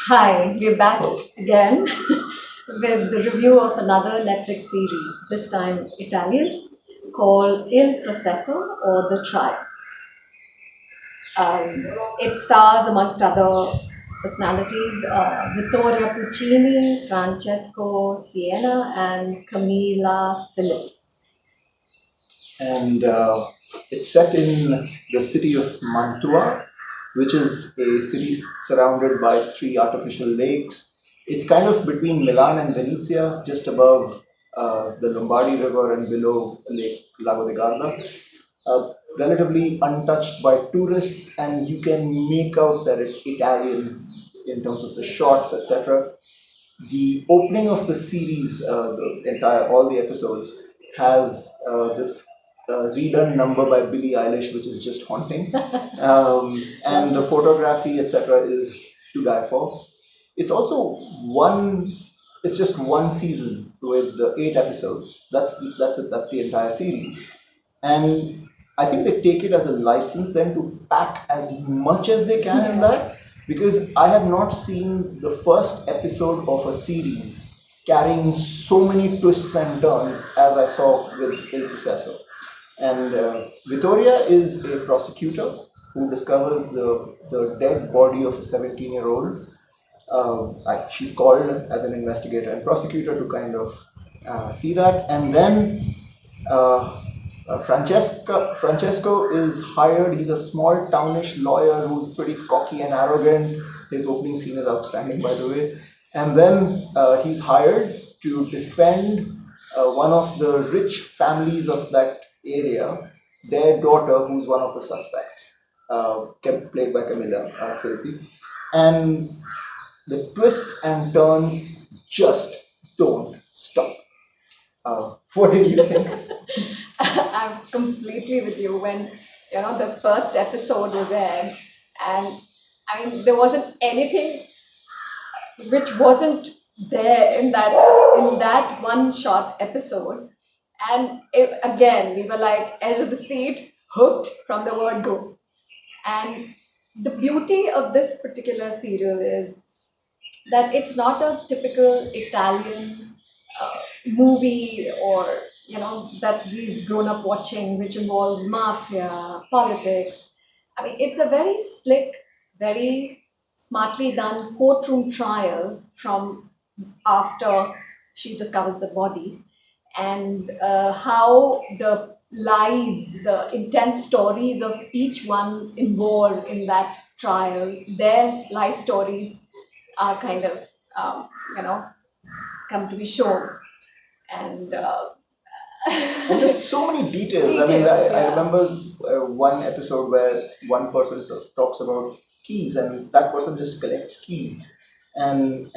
Hi, we're back again with the review of another Netflix series, this time Italian, called Il Processo or The Trial. Um, it stars, amongst other personalities, Vittoria Puccini, Francesco Scianna, and Camilla Filippo. And it's set in the city of Mantua, which is a city surrounded by three artificial lakes. It's kind of between Milan and Venezia, just above the Lombardy River and below Lake Lago di Garda. Relatively untouched by tourists, and you can make out that it's Italian in terms of the shots, etc. The opening of the series, the entire all the episodes, has this redone number by Billie Eilish, which is just haunting, and the photography, etc., is to die for. It's also one. It's just one season with the 8 episodes. That's the entire series, and I think they take it as a license then to pack as much as they can in that, because I have not seen the first episode of a series carrying so many twists and turns as I saw with Il Processo. And Vittoria is a prosecutor who discovers the dead body of a 17-year-old. She's called as an investigator and prosecutor to kind of see that. And then Francesco is hired. He's a small townish lawyer who's pretty cocky and arrogant. His opening scene is outstanding, by the way. And then he's hired to defend one of the rich families of that area, their daughter, who's one of the suspects, played by Camilla, Filippi. And the twists and turns just don't stop. What did you think? I'm completely with you when the first episode was aired, and I mean there wasn't anything which wasn't there in that one short episode. And again, we were like edge of the seat, hooked from the word go. And the beauty of this particular serial is that it's not a typical Italian movie or that we've grown up watching, which involves mafia, politics. I mean, it's a very slick, very smartly done courtroom trial from after she discovers the body, and how the lives, the intense stories of each one involved in that trial, their life stories are kind of um, you know come to be shown. And And there's so many details. I mean, details, I yeah. remember one episode where one person talks about keys, and that person just collects keys, and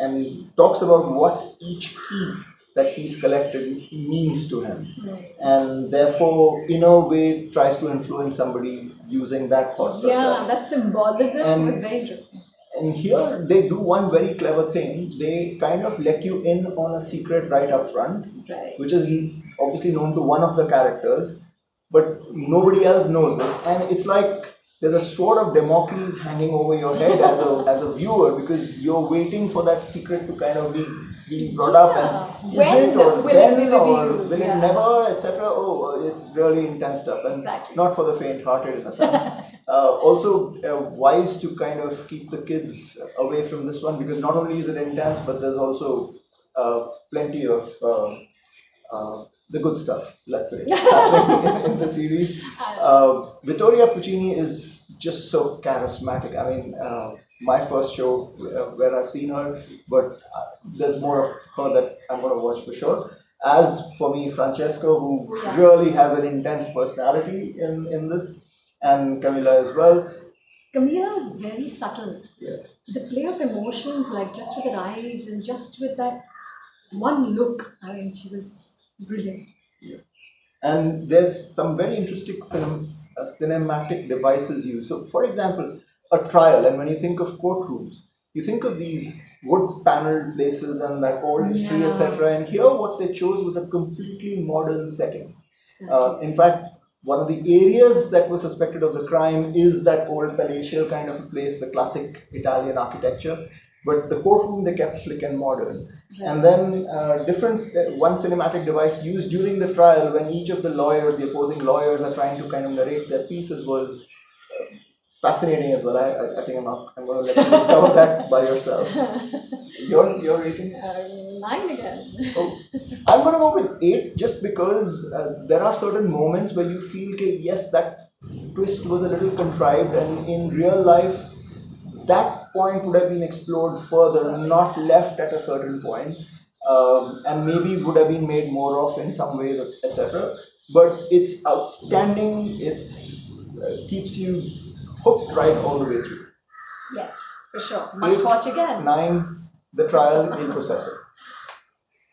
talks about what each key that he's collected means to him, Right. and therefore, in a way, tries to influence somebody using that thought Yeah, process. that symbolism was And very interesting. and here they do one very clever thing. They kind of let you in on a secret right up front, Right. which is obviously known to one of the characters, but nobody else knows it. And it's like there's a sword of Damocles hanging over your head as a viewer, because you're waiting for that secret to kind of be being brought up, and is When it or will it then be or revealed? will it Yeah. never, etc. Oh, it's really intense stuff, and Exactly. not for the faint-hearted in a sense. Also wise to kind of keep the kids away from this one, because not only is it intense, but there's also plenty of the good stuff, let's say, happening in the series. Vittoria Puccini is just so charismatic. I mean, my first show where I've seen her, but there's more of her that I'm going to watch for sure. As for me, Francesco, who Yeah. really has an intense personality in this, and Camilla as well. Camilla is very subtle. Yeah. The play of emotions, like just with her eyes and just with that one look, I mean, she was brilliant. Yeah. And there's some very interesting cinematic devices used. So, for example, a trial, and when you think of courtrooms, you think of these wood paneled places and that old history, Yeah. etc. And here, what they chose was a completely modern setting. Exactly. In fact, one of the areas that was suspected of the crime is that old palatial kind of a place, the classic Italian architecture. but the courtroom they kept slick and modern. And then different one cinematic device used during the trial when each of the lawyers, the opposing lawyers, are trying to kind of narrate their pieces was fascinating as well. I think I'm going to let you discover that by yourself. Your rating? 9 again. Oh, I'm going to go with 8 just because there are certain moments where you feel, okay, yes, that twist was a little contrived, and in real life, that point would have been explored further, not left at a certain point, and maybe would have been made more of in some ways, etc. But it's outstanding. It's keeps you hooked right all the way through. Yes, for sure. Must watch again. 9, The Trial, Il Processo.